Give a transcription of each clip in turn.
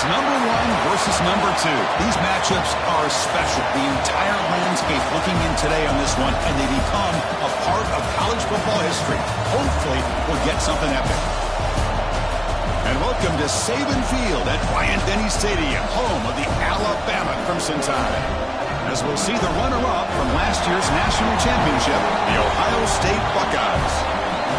It's number one versus number two. These matchups are special. The entire landscape looking in today on this one, and they become a part of college football history. Hopefully, we'll get something epic. And welcome to Saban Field at Bryant-Denny Stadium, home of the Alabama Crimson Tide. As we'll see the runner-up from last year's national championship, the Ohio State Buckeyes,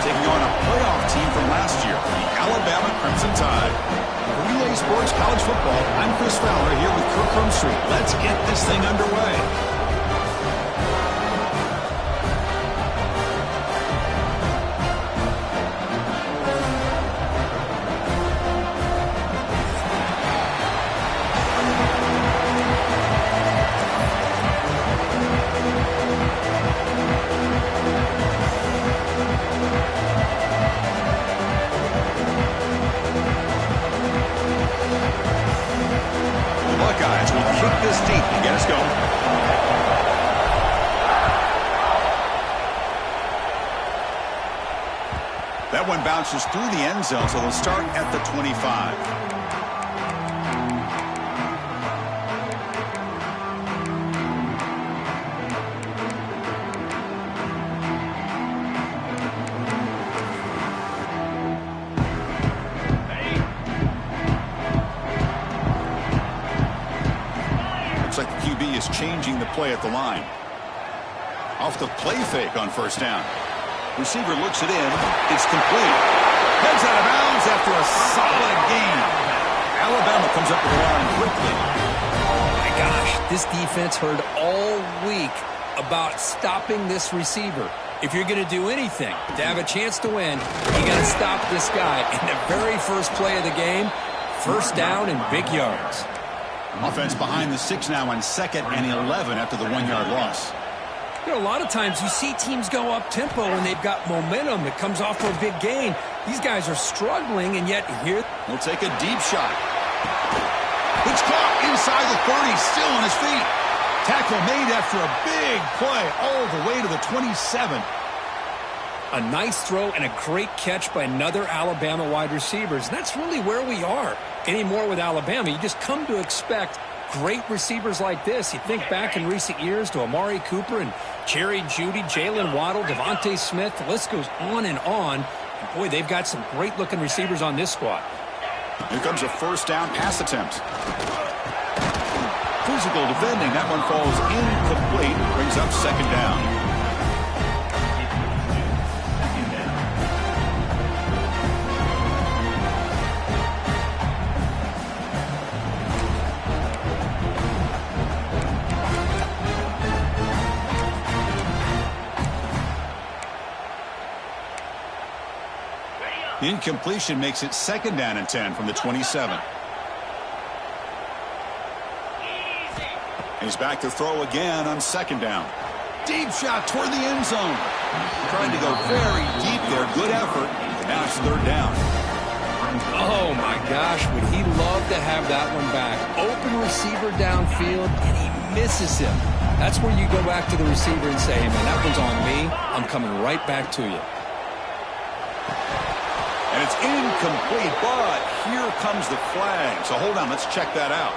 taking on a playoff team from last year, the Alabama Crimson Tide. For EA Sports College Football, I'm Chris Fowler here with Kirk Crumstreet. Let's get this thing underway. This deep to get us going. That one bounces through the end zone, so they'll start at the 25. Changing the play at the line. Off the play fake on first down. Receiver looks it in. It's complete. Heads out of bounds after a solid gain. Alabama comes up with the line quickly. Oh my gosh, this defense heard all week about stopping this receiver. If you're going to do anything to have a chance to win, you got to stop this guy. In the very first play of the game, first down and big yards. Offense behind the 6 now on 2nd and 11 after the 1-yard loss. You know, a lot of times you see teams go up-tempo when they've got momentum that comes off for a big gain. These guys are struggling, and yet here... He'll take a deep shot. It's caught inside the 30, still on his feet. Tackle made after a big play all the way to the 27. A nice throw and a great catch by another Alabama wide receivers. And that's really where we are anymore with Alabama. You just come to expect great receivers like this. You think back in recent years to Amari Cooper and Jerry Jeudy, Jalen Waddle, Devontae Smith. The list goes on and on. And boy, they've got some great-looking receivers on this squad. Here comes a first down pass attempt. Physical defending. That one falls incomplete. Brings up second down. The incompletion makes it second down and 10 from the 27. He's back to throw again on second down. Deep shot toward the end zone. Trying to go very deep there. Good effort. Now it's third down. Oh, my gosh. Would he love to have that one back. Open receiver downfield, and he misses him. That's where you go back to the receiver and say, hey, man, that one's on me. I'm coming right back to you. And it's incomplete, but here comes the flag. So hold on, let's check that out.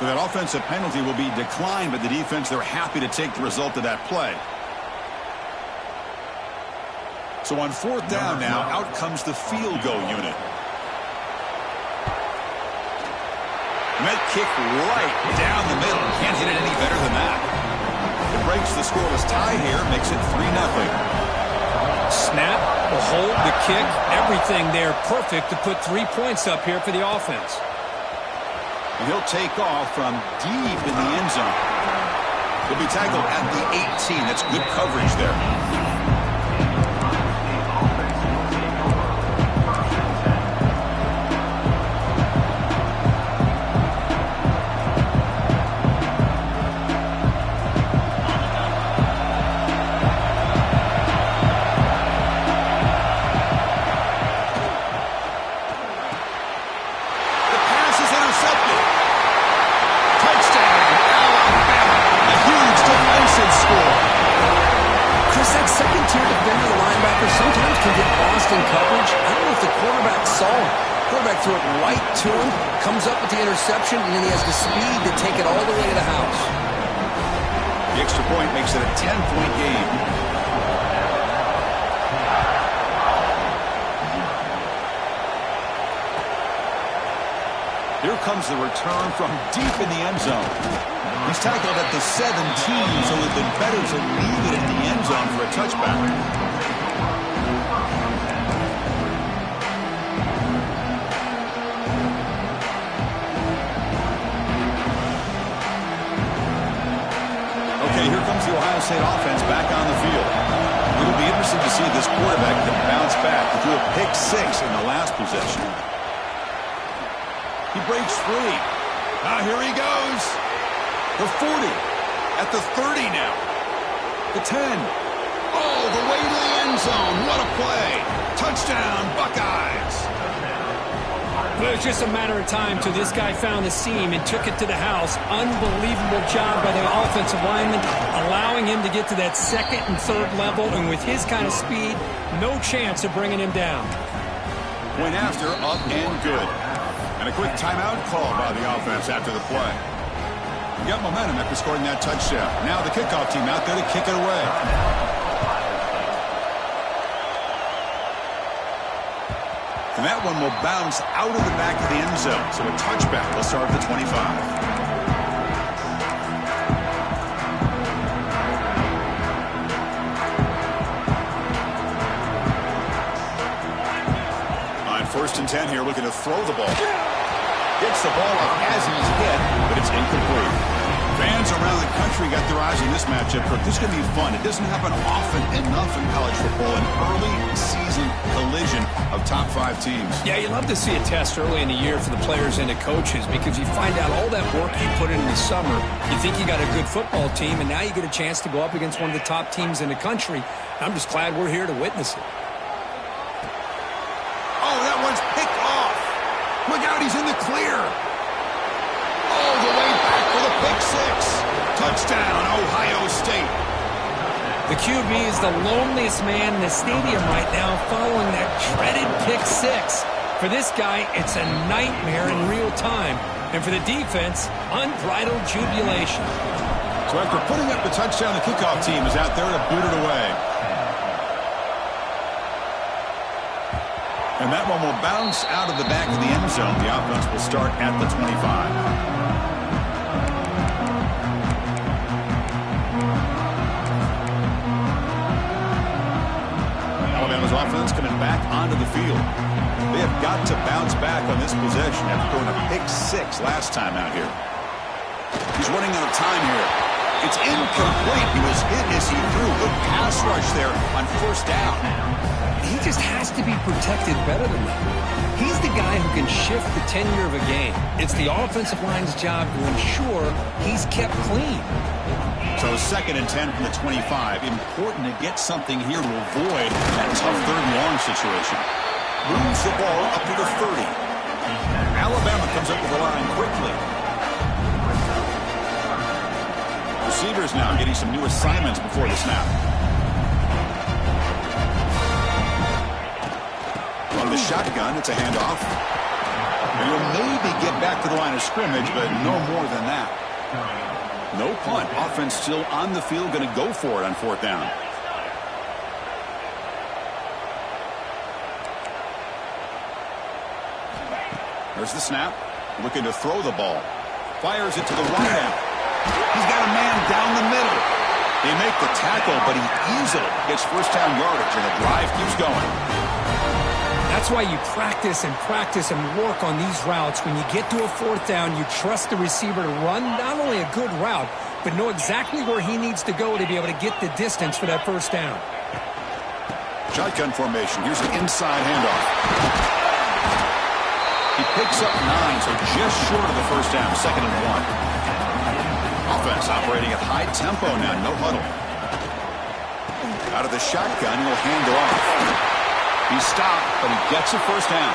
So that offensive penalty will be declined by the defense. They're happy to take the result of that play. So on fourth down now, out comes the field goal unit. Met kick right down the middle. Can't hit it any better than that. It breaks the scoreless tie here, makes it 3-0. Snap, the hold, the kick, everything there perfect to put 3 points up here for the offense. And he'll take off from deep in the end zone. He'll be tackled at the 18. That's good coverage there. Second-tier defender, the linebacker, sometimes can get lost in coverage. I don't know if the quarterback saw him. Quarterback threw it right to him, comes up with the interception, and then he has the speed to take it all the way to the house. The extra point makes it a 10-point game. Here comes the return from deep in the end zone. He's tackled at the 17, so it would have been better to leave it in the end zone for a touchback. Okay, here comes the Ohio State offense back on the field. It'll be interesting to see if this quarterback can bounce back. He threw a pick 6 in the last possession. He breaks free. Now here he goes. The 40. At the 30 now. The 10. Oh, the way to the end zone. What a play. Touchdown, Buckeyes. Well, it was just a matter of time till this guy found the seam and took it to the house. Unbelievable job by the offensive lineman, allowing him to get to that second and third level. And with his kind of speed, no chance of bringing him down. Point after, up and good. And a quick timeout call by the offense after the play. We got momentum after scoring that touchdown. Now the kickoff team out there to kick it away. And that one will bounce out of the back of the end zone. So a touchback will start at the 25. On 1st and 10 here, looking to throw the ball. Gets the ball up as he's hit, but it's incomplete. Fans around the country got their eyes on this matchup. This is going to be fun. It doesn't happen often enough in college football, an early season collision of top 5 teams. Yeah, you love to see a test early in the year for the players and the coaches because you find out all that work you put in the summer. You think you got a good football team, and now you get a chance to go up against one of the top teams in the country. I'm just glad we're here to witness it. Oh, that one's picked off. Look out, he's in the clear. All the way back for the pick 6. Touchdown, Ohio State. The QB is the loneliest man in the stadium right now following that dreaded pick 6. For this guy, it's a nightmare in real time. And for the defense, unbridled jubilation. So after putting up the touchdown, the kickoff team is out there to boot it away. And that one will bounce out of the back of the end zone. The offense will start at the 25. Alabama's offense coming back onto the field. They have got to bounce back on this possession after throwing a pick 6 last time out here. He's running out of time here. It's incomplete. He was hit as he threw. Good pass rush there on 1st down. He just has to be protected better than that. He's the guy who can shift the tenure of a game. It's the offensive line's job to ensure he's kept clean. So 2nd and 10 from the 25. Important to get something here to avoid that tough 3rd and long situation. Moves the ball up to the 30. Alabama comes up with the line quickly. Receivers now getting some new assignments before the snap. From the shotgun, it's a handoff. And he'll maybe get back to the line of scrimmage, but no more than that. No punt. Offense still on the field, going to go for it on 4th down. There's the snap. Looking to throw the ball. Fires it to the right end. He's got a man down the middle. They make the tackle, but he easily gets 1st down yardage, and the drive keeps going. That's why you practice and work on these routes. When you get to a 4th down, you trust the receiver to run not only a good route, but know exactly where he needs to go to be able to get the distance for that 1st down. Shotgun formation. Here's the inside handoff. He picks up 9, so just short of the 1st down, 2nd and 1. Offense operating at high tempo now, no huddle. Out of the shotgun, he'll hand it off. He's stopped, but he gets a 1st down.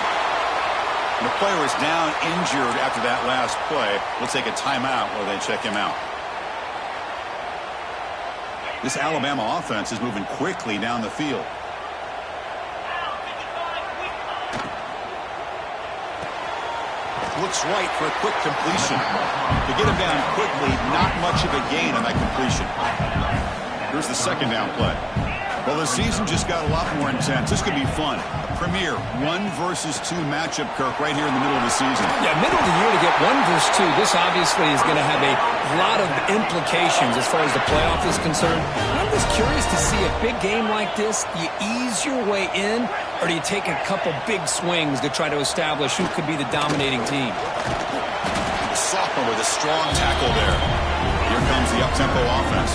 And the player is down injured after that last play. We'll take a timeout while they check him out. This Alabama offense is moving quickly down the field. looks right for a quick completion. To get him down quickly, not much of a gain on that completion. Here's the second down play. Well, the season just got a lot more intense. This could be fun. A premier 1 versus 2 matchup, Kirk, right here in the middle of the season. Yeah, middle of the year to get 1 versus 2. This obviously is going to have a lot of implications as far as the playoff is concerned. I'm just curious to see a big game like this. Do you ease your way in, or do you take a couple big swings to try to establish who could be the dominating team? The sophomore with a strong tackle there. Here comes the up-tempo offense.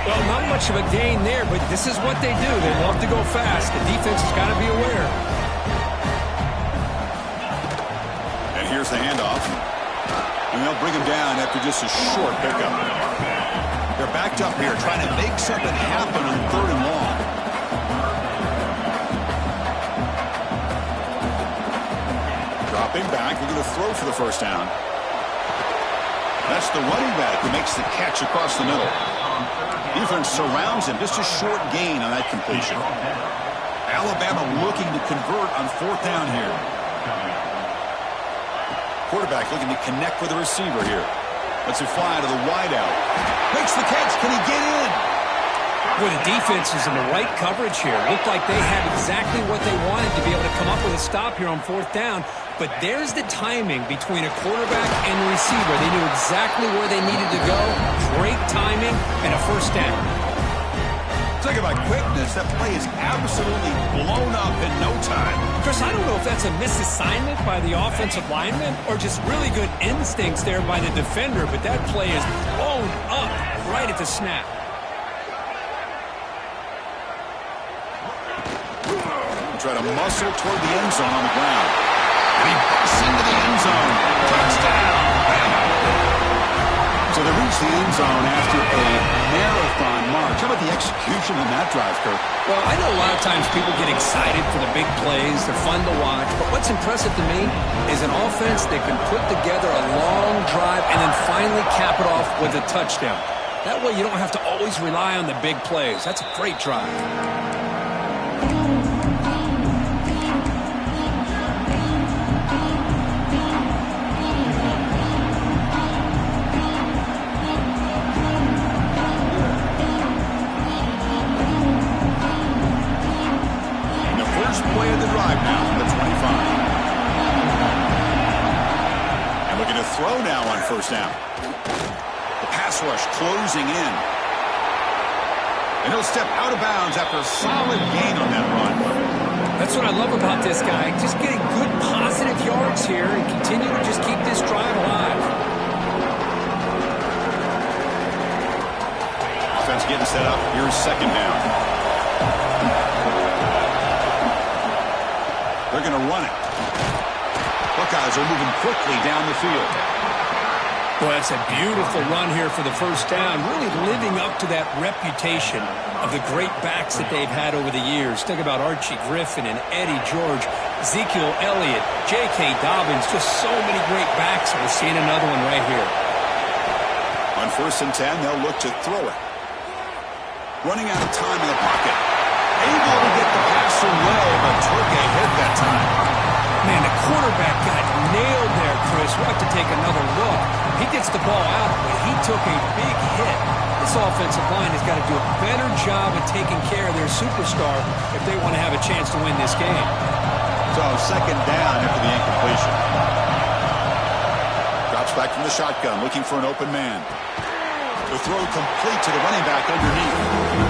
Well, not much of a gain there, but this is what they do. They love to go fast. The defense has got to be aware. And here's the handoff. And they'll bring him down after just a short pickup. They're backed up here, trying to make something happen on 3rd and long. Dropping back, we're going to throw for the first down. That's the running back who makes the catch across the middle. Defense surrounds him. Just a short gain on that completion. Alabama looking to convert on 4th down here. Quarterback looking to connect with the receiver here. Lets it fly to the wideout. Makes the catch. Can he get in? Well, the defense is in the right coverage here. Looked like they had exactly what they wanted to be able to come up with a stop here on 4th down. But there's the timing between a quarterback and a receiver. They knew exactly where they needed to go. Great timing and a first down. Talk about quickness. That play is absolutely blown up in no time. Chris, I don't know if that's a misassignment by the offensive lineman or just really good instincts there by the defender, but that play is blown up right at the snap. Try to muscle toward the end zone on the ground. And he busts into the end zone. Touchdown, Bama. So they reach the end zone after a marathon march. How about the execution on that drive, Kirk? Well, I know a lot of times people get excited for the big plays. They're fun to watch. But what's impressive to me is an offense that can put together a long drive and then finally cap it off with a touchdown. That way you don't have to always rely on the big plays. That's a great drive. Play of the drive now from the 25. And looking to throw now on 1st down. The pass rush closing in. And he'll step out of bounds after a solid gain on that run. That's what I love about this guy. Just getting good positive yards here and continue to just keep this drive alive. Offense getting set up. Here's 2nd down. They're going to run it. Buckeyes are moving quickly down the field. Well, that's a beautiful run here for the first down, really living up to that reputation of the great backs that they've had over the years. Think about Archie Griffin and Eddie George, Ezekiel Elliott, J.K. Dobbins, just so many great backs. We're seeing another one right here. On 1st and 10, they'll look to throw it. Running out of time in the pocket. Able to get the passer well, but took a hit that time. Man, the quarterback got nailed there, Chris. We'll have to take another look. He gets the ball out, but he took a big hit. This offensive line has got to do a better job of taking care of their superstar if they want to have a chance to win this game. So 2nd down after the incompletion. Drops back from the shotgun, looking for an open man. The throw complete to the running back underneath.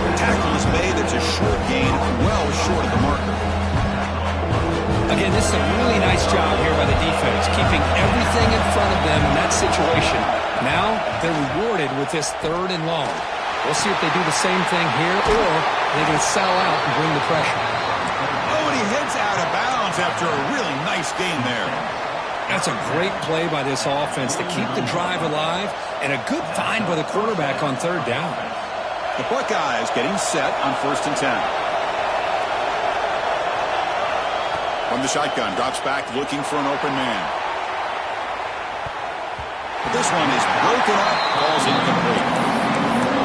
The tackle is made. It's a short gain, well short of the marker. Again, this is a really nice job here by the defense, keeping everything in front of them in that situation. Now they're rewarded with this 3rd and long. We'll see if they do the same thing here, or they're going to sell out and bring the pressure. Oh, and he heads out of bounds after a really nice gain there. That's a great play by this offense to keep the drive alive, and a good find by the quarterback on 3rd down. The Buckeyes getting set on 1st and 10. From the shotgun, drops back looking for an open man. This one is broken up, falls incomplete.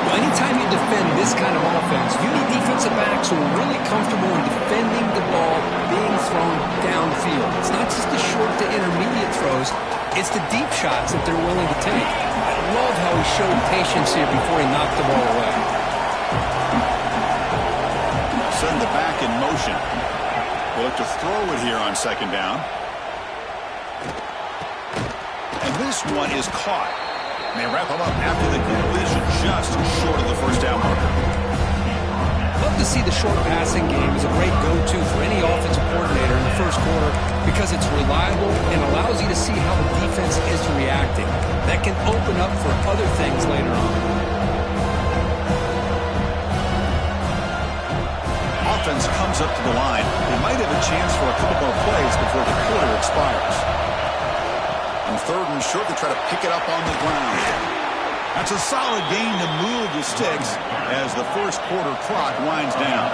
Well, anytime you defend this kind of offense, you need defensive backs who are really comfortable in defending the ball being thrown downfield. It's not just the short to intermediate throws, it's the deep shots that they're willing to take. I love how he showed patience here before he knocked the ball away. Send the back in motion. We'll look to throw it here on second down. And this one is caught. And they wrap him up after the completion, just short of the first down marker. Love to see the short passing game as a great go-to for any offensive coordinator in the first quarter because it's reliable and allows you to see how the defense is reacting. That can open up for other things later on. Offense comes up to the line. They might have a chance for a couple more plays before the quarter expires. On third and short, they try to pick it up on the ground. That's a solid gain to move the sticks as the first quarter clock winds down.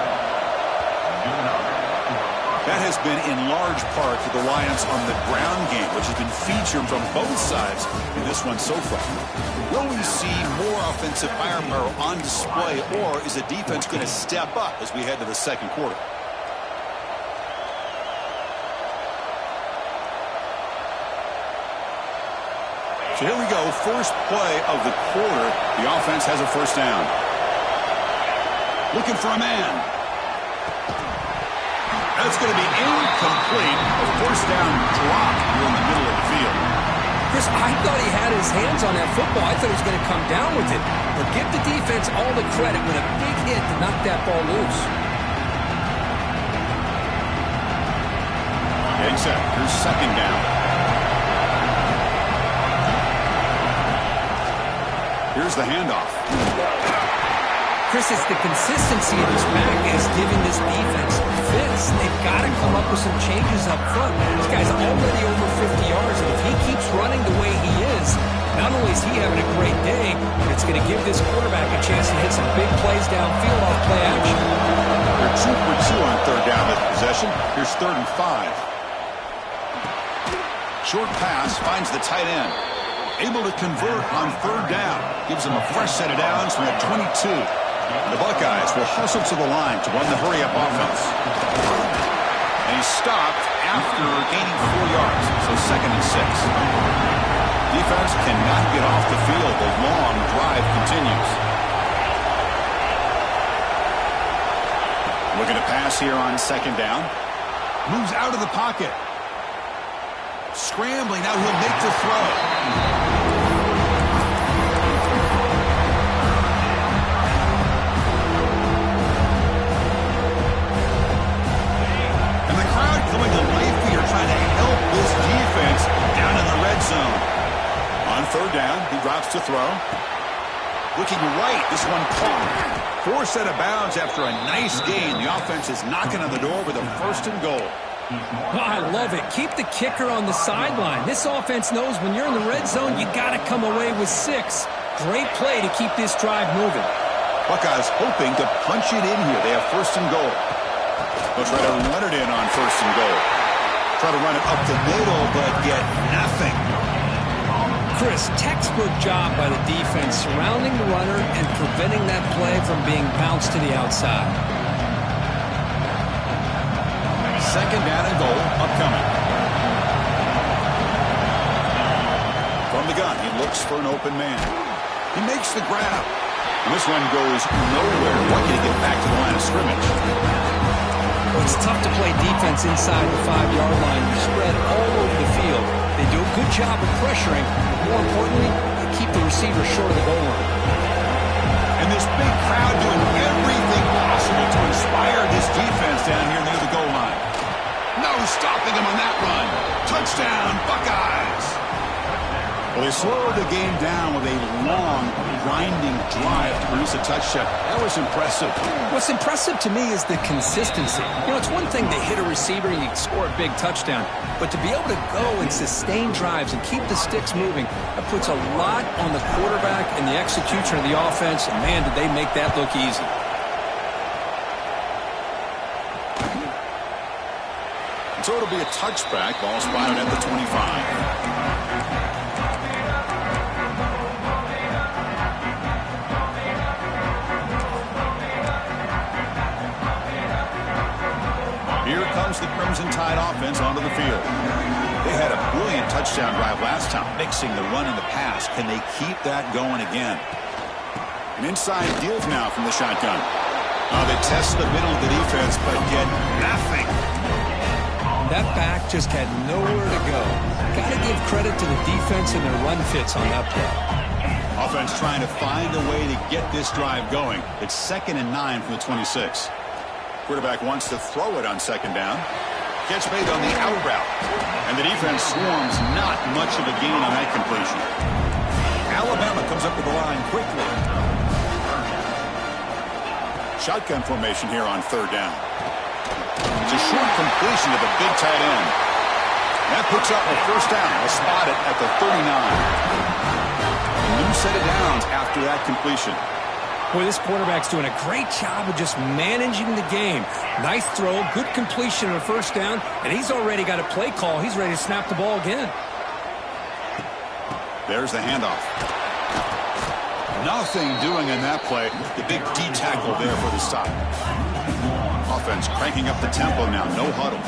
That has been in large part to the Lions on the ground game, which has been featured from both sides in this one so far. Will we see more offensive firepower on display, or is the defense going to step up as we head to the second quarter? So here we go, first play of the quarter. The offense has a first down. Looking for a man. That's going to be incomplete. A first down drop here in the middle of the field. Chris, I thought he had his hands on that football. I thought he was going to come down with it. But give the defense all the credit with a big hit to knock that ball loose. Getting set. Here's second down. Here's the handoff. Chris, it's the consistency of his back is giving this defense fits. They've got to come up with some changes up front. This guy's already over 50 yards, and if he keeps running the way he is, not only is he having a great day, but it's going to give this quarterback a chance to hit some big plays downfield off play action. They're 2 for 2 on third down with possession. Here's 3rd and 5. Short pass finds the tight end. Able to convert on third down. Gives them a fresh set of downs from the 22. The Buckeyes will hustle to the line to run the hurry-up offense. And he's stopped after gaining 4 yards, so 2nd and 6. Defense cannot get off the field. The long drive continues. Looking to pass here on second down. Moves out of the pocket. Scrambling, now he'll make the throw. And the crowd coming to life here trying to help this defense down in the red zone. On third down, he drops to throw. Looking right, this one caught. 4 set of bounds after a nice gain. The offense is knocking on the door with a 1st and goal. Oh, I love it. Keep the kicker on the sideline. This offense knows when you're in the red zone, you got to come away with 6. Great play to keep this drive moving. Buckeyes hoping to punch it in here. They have 1st and goal. They'll try to run it in on 1st and goal. Try to run it up the middle, but get nothing. Chris, textbook job by the defense surrounding the runner and preventing that play from being bounced to the outside. 2nd down and goal upcoming. From the gun, he looks for an open man. He makes the grab. And this one goes nowhere. Lucky to get back to the line of scrimmage. It's tough to play defense inside the 5-yard line. You spread all over the field. They do a good job of pressuring, but more importantly, they keep the receiver short of the goal line. And this big crowd doing everything possible to inspire this defense down here near the goal line. No stopping him on that run. Touchdown, Buckeyes. Well, they slowed the game down with a long, grinding drive to produce a touchdown. That was impressive. What's impressive to me is the consistency. You know, it's one thing to hit a receiver and you score a big touchdown, but to be able to go and sustain drives and keep the sticks moving, that puts a lot on the quarterback and the execution of the offense, and man, did they make that look easy. So it'll be a touchback. Ball spotted at the 25. comes the Crimson Tide offense onto the field. They had a brilliant touchdown drive last time, mixing the run and the pass. Can they keep that going again? An inside Fields now from the shotgun. They test the middle of the defense, but get nothing. That back just had nowhere to go. Got to give credit to the defense and their run fits on that play. Offense trying to find a way to get this drive going. It's 2nd and 9 from the 26. Quarterback wants to throw it on 2nd down. Catch made on the out route. And the defense swarms, not much of a gain on that completion. Alabama comes up to the line quickly. Shotgun formation here on 3rd down. It's a short completion to the big tight end. That puts up a 1st down. They'll spot it at the 39. A new set of downs after that completion. Boy, this quarterback's doing a great job of just managing the game. Nice throw, good completion on a 1st down, and he's already got a play call. He's ready to snap the ball again. There's the handoff. Nothing doing in that play. The big D tackle there for the stop. Offense cranking up the tempo now. No huddle.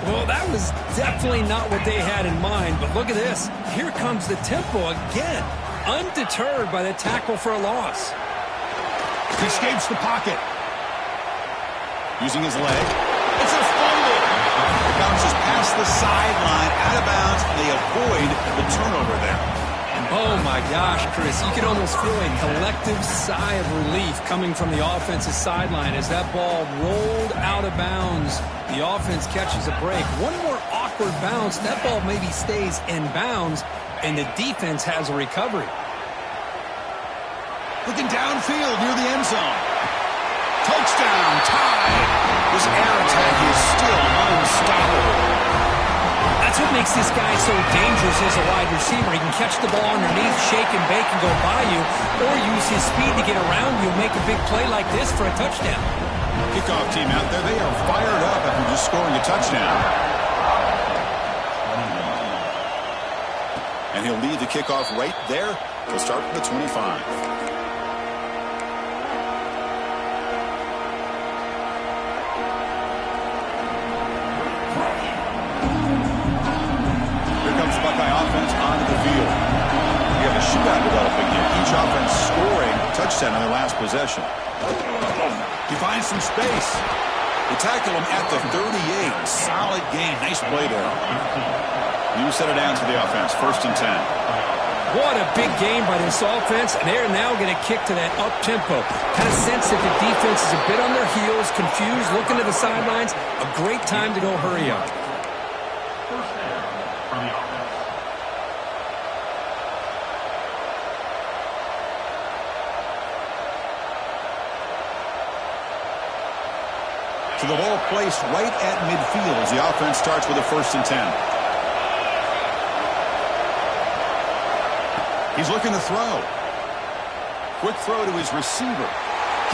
Well, that was definitely not what they had in mind, but look at this. Here comes the tempo again. Undeterred by the tackle for a loss. He escapes the pocket. Using his leg. It's a fumble. It bounces past the sideline, out of bounds. They avoid the turnover there. Oh, my gosh, Chris. You can almost feel a collective sigh of relief coming from the offensive sideline as that ball rolled out of bounds. The offense catches a break. One more awkward bounce. That ball maybe stays in bounds, and the defense has a recovery. Looking downfield near the end zone. Touchdown, Tide. This air attack is still unstoppable. That's what makes this guy so dangerous as a wide receiver. He can catch the ball underneath, shake and bake and go by you, or use his speed to get around you and make a big play like this for a touchdown. Kickoff team out there, they are fired up after just scoring a touchdown. And he'll lead the kickoff right there. He'll start from the 25. Offense onto the field. We have a shootout developing here. Each offense scoring a touchdown on their last possession. He finds some space. They tackle him at the 38. Solid game. Nice play there. New set of downs for the offense. 1st and 10. What a big game by this offense. And they're now going to kick to that up-tempo. Kind of sense that the defense is a bit on their heels, confused, looking to the sidelines. A great time to go hurry up. To the ball placed right at midfield as the offense starts with a 1st and 10. He's looking to throw. Quick throw to his receiver.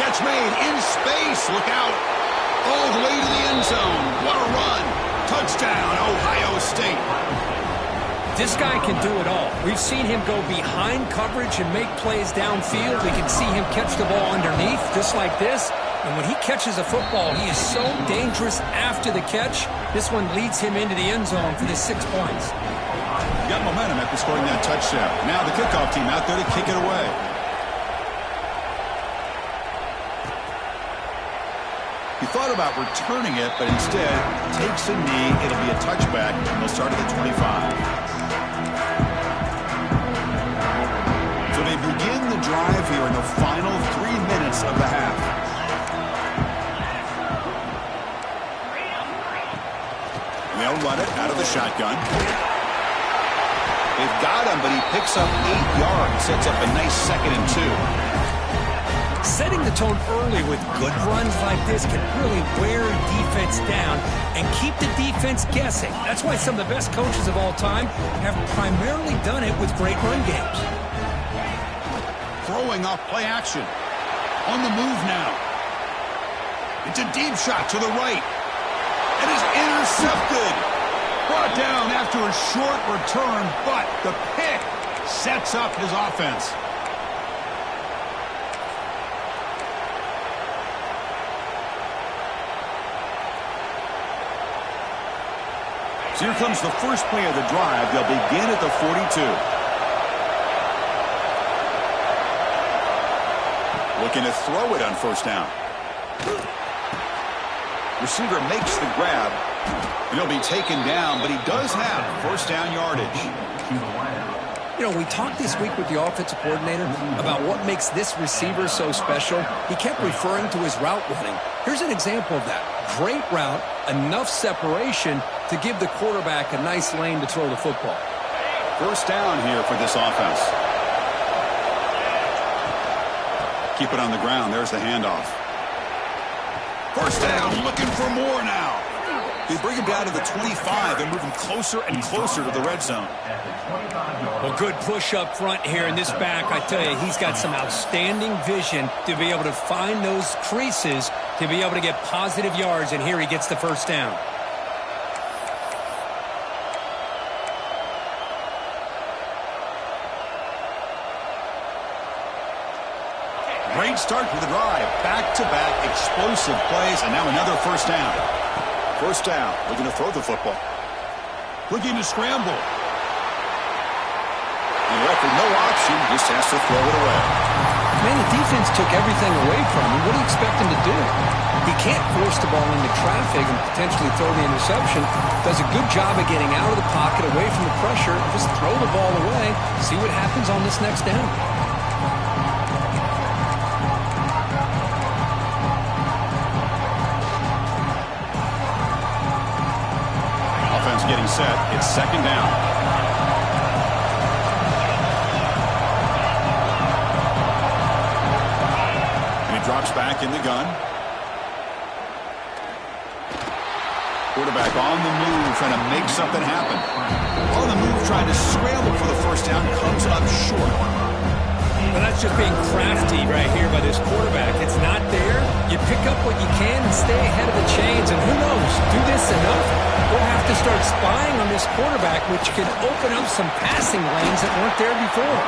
Catch made in space. Look out. All the way to the end zone. What a run. Touchdown, Ohio State. This guy can do it all. We've seen him go behind coverage and make plays downfield. We can see him catch the ball underneath just like this. And when he catches a football, he is so dangerous after the catch. This one leads him into the end zone for the 6 points. Got momentum after scoring that touchdown. Now the kickoff team out there to kick it away. He thought about returning it, but instead takes a knee. It'll be a touchback, and they'll start at the 25. So they begin the drive here in the final 3 minutes of the half. They'll run it out of the shotgun. They've got him, but he picks up 8 yards. Sets up a nice 2nd and 2. Setting the tone early with good runs like this can really wear defense down and keep the defense guessing. That's why some of the best coaches of all time have primarily done it with great run games. Throwing off play action. On the move now. It's a deep shot to the right. It is intercepted. Brought down after a short return, but the pick sets up his offense. So here comes the first play of the drive. They'll begin at the 42. Looking to throw it on first down. Receiver makes the grab. And he'll be taken down, but he does have first down yardage. You know, we talked this week with the offensive coordinator about what makes this receiver so special. He kept referring to his route running. Here's an example of that. Great route, enough separation to give the quarterback a nice lane to throw the football. First down here for this offense. Keep it on the ground. There's the handoff. First down, looking for more now. They bring him down to the 25 and move him closer and closer to the red zone. Well, good push up front here in this back. I tell you, he's got some outstanding vision to be able to find those creases, to be able to get positive yards, and here he gets the first down. Great start for the drive. Back-to-back explosive plays, and now another first down. First down. Looking to throw the football. Looking to scramble. And left with no option, just has to throw it away. Man, the defense took everything away from him. What do you expect him to do? He can't force the ball into traffic and potentially throw the interception. Does a good job of getting out of the pocket, away from the pressure, and just throw the ball away. See what happens on this next down. Getting set. It's second down. And he drops back in the gun. Quarterback on the move, trying to make something happen. On the move, trying to scramble for the first down, comes up short. But that's just being crafty right here by this quarterback. It's not there. You pick up what you can and stay ahead of the chains. And who knows, do this enough, we'll have to start spying on this quarterback, which can open up some passing lanes that weren't there before.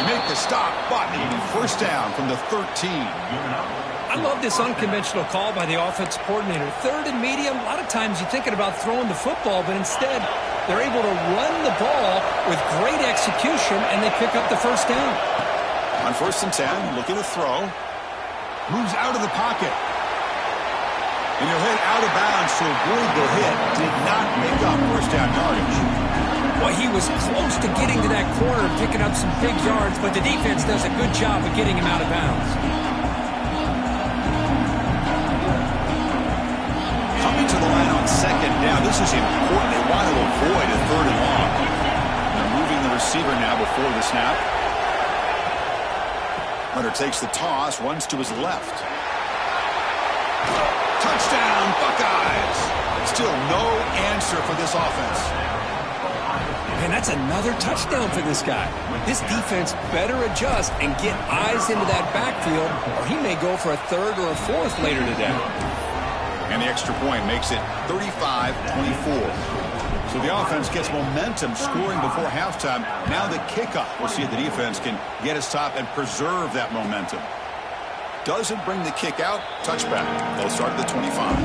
You make the stop, but first down from the 13. I love this unconventional call by the offensive coordinator. Third and medium, a lot of times you're thinking about throwing the football, but instead they're able to run the ball with great execution, and they pick up the first down. On first and 10, looking to throw. Moves out of the pocket. And he'll hit out of bounds to avoid the hit. Did not make up first down yardage. Well, he was close to getting to that corner and picking up some big yards, but the defense does a good job of getting him out of bounds. Coming to the line on second down. This is important. They want to avoid a third and long. They're moving the receiver now before the snap. Hunter takes the toss, runs to his left. Touchdown, Buckeyes! Still no answer for this offense. And that's another touchdown for this guy. This defense better adjust and get eyes into that backfield, or he may go for a third or a fourth later today. And the extra point makes it 35-24. So the offense gets momentum scoring before halftime. Now the kickoff. We'll see if the defense can get a stop and preserve that momentum. Doesn't bring the kick out. Touchback. They'll start at the 25.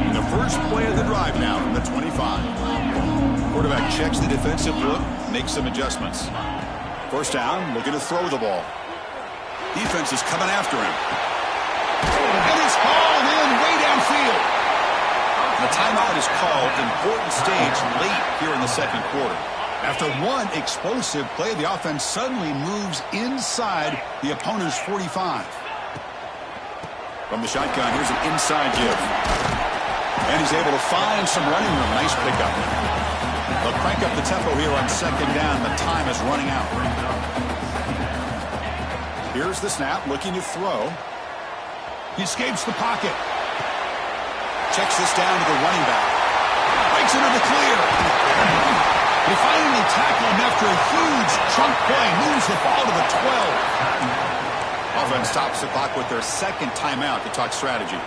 And the first play of the drive now from the 25. Quarterback checks the defensive look, makes some adjustments. First down, looking to throw the ball. Defense is coming after him. And it's hauled in way downfield. The timeout is called. Important stage late here in the second quarter. After one explosive play, the offense suddenly moves inside the opponent's 45. From the shotgun, here's an inside give. And he's able to find some running room. Nice pickup. They'll crank up the tempo here on second down. The time is running out. Here's the snap, looking to throw. He escapes the pocket. Checks this down to the running back. Breaks into the clear. They finally tackle him after a huge chunk play. Moves the ball to the 12. Offense stops the clock with their second timeout to talk strategy.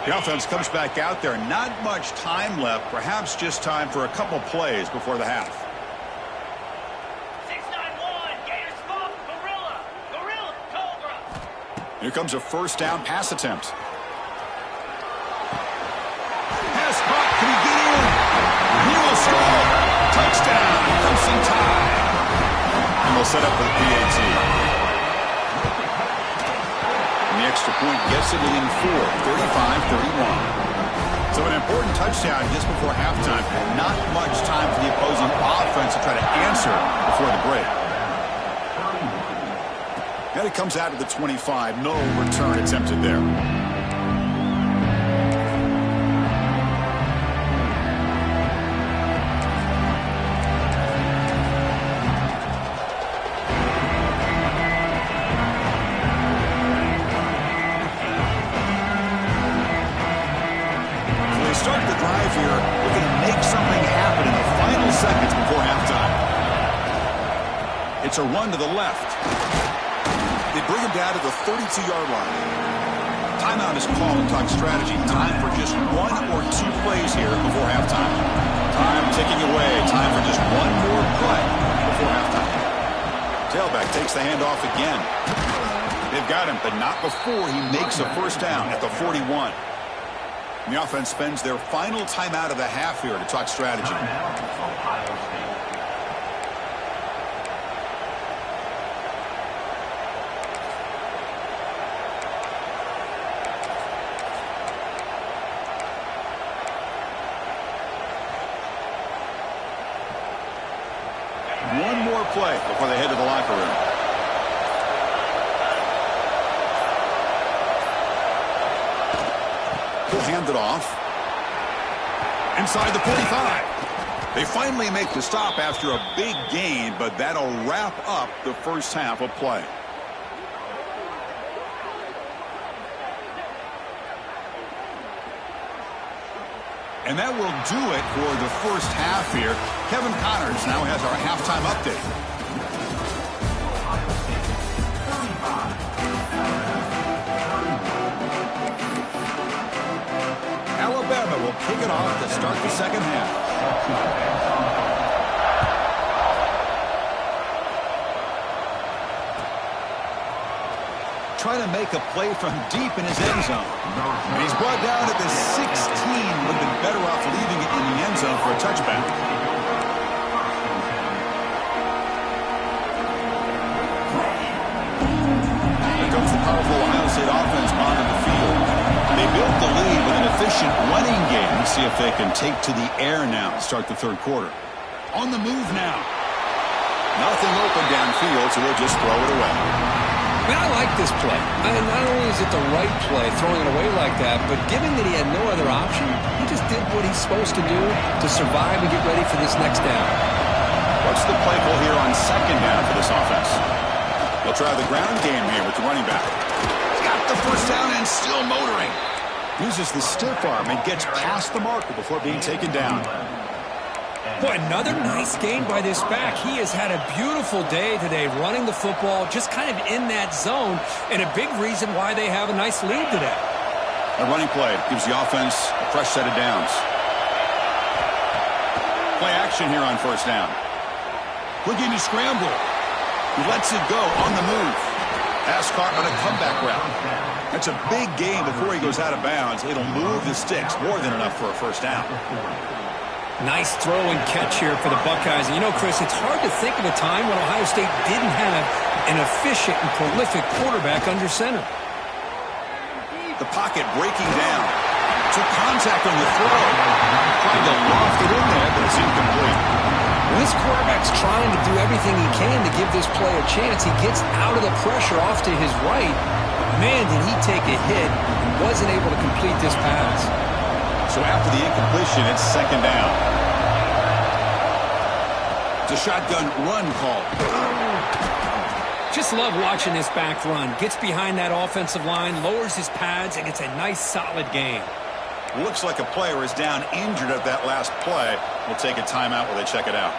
The offense comes back out there. Not much time left. Perhaps just time for a couple plays before the half. Here comes a first down pass attempt. Pass caught. Can he get in? He will score. Touchdown. Crimson Tide. And we'll set up for the PAT. And the extra point gets it within 4, 35-31. So an important touchdown just before halftime. Not much time for the opposing offense to try to answer before the break. And it comes out to the 25. No return attempted there. It's a run to the left. They bring him down to the 32-yard line. Timeout is called in Tide strategy. Time for just 1 or 2 plays here before halftime. Time ticking away. Time for just 1 more play before halftime. Tailback takes the handoff again. They've got him, but not before he makes a first down at the 41. And the offense spends their final timeout of the half here to talk strategy. One more play before they head to the locker room. He'll hand it off. Inside the 45. They finally make the stop after a big gain, but that'll wrap up the first half of play. And that will do it for the first half here. Kevin Connors now has our halftime update. Alabama will kick it off to start the second half. Trying to make a play from deep in his end zone. And he's brought down at the 16. Would have been better off leaving it in the end zone for a touchback. Here comes the powerful Ohio State offense onto the field. They built the lead with an efficient running game. Let's see if they can take to the air now to start the third quarter. On the move now. Nothing open downfield, so they'll just throw it away. Man, I like this play. Not only is it the right play, throwing it away like that, but given that he had no other option, he just did what he's supposed to do to survive and get ready for this next down. What's the play call here on second down for this offense? They'll try the ground game here with the running back. He's got the first down and still motoring. Uses the stiff arm and gets past the marker before being taken down. Boy, another nice game by this back. He has had a beautiful day today running the football, just kind of in that zone, and a big reason why they have a nice lead today. A running play gives the offense a fresh set of downs. Play action here on first down. Looking to scramble. He lets it go on the move. Pass caught on a comeback route. That's a big gain before he goes out of bounds. It'll move the sticks more than enough for a first down. Nice throw and catch here for the Buckeyes. And you know, Chris, it's hard to think of a time when Ohio State didn't have an efficient and prolific quarterback under center. The pocket breaking down. Took contact on the throw. Tried to loft it in there, but it's incomplete. When this quarterback's trying to do everything he can to give this play a chance, he gets out of the pressure off to his right. Man, did he take a hit and wasn't able to complete this pass. So after the incompletion, it's second down. It's a shotgun run call. Just love watching this back run. Gets behind that offensive line, lowers his pads, and gets a nice solid gain. Looks like a player is down injured at that last play. We'll take a timeout while they check it out.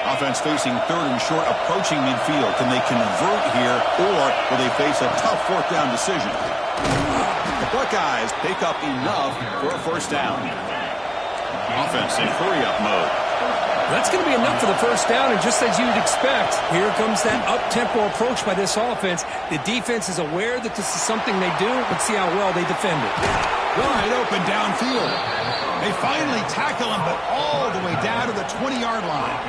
Offense facing third and short, approaching midfield. Can they convert here, or will they face a tough fourth down decision? The Buckeyes pick up enough for a first down. Offense in hurry-up mode. That's going to be enough for the first down, and just as you'd expect, here comes that up-tempo approach by this offense. The defense is aware that this is something they do. Let's see how well they defend it. Wide open downfield. They finally tackle him, but all the way down to the 20-yard line.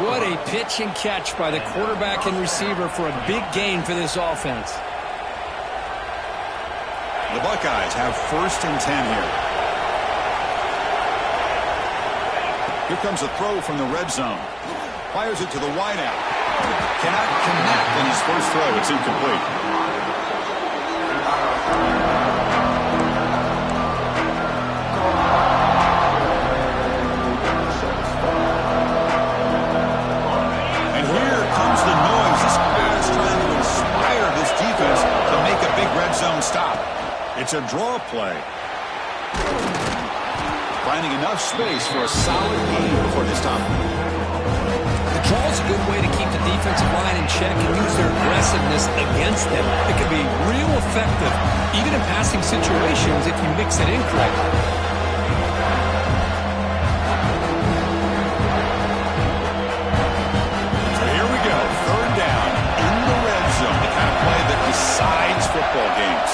What a pitch and catch by the quarterback and receiver for a big gain for this offense. The Buckeyes have 1st and 10 here. Here comes a throw from the red zone. Fires it to the wideout. Cannot connect in his first throw. It's incomplete. And here comes the noise. This crowd is trying to inspire this defense to make a big red zone stop. It's a draw play. Finding enough space for a solid gain before this time. The draw is a good way to keep the defensive line in check and use their aggressiveness against them. It can be real effective, even in passing situations, if you mix it in correctly. So here we go, 3rd down in the red zone. The kind of play that decides football games.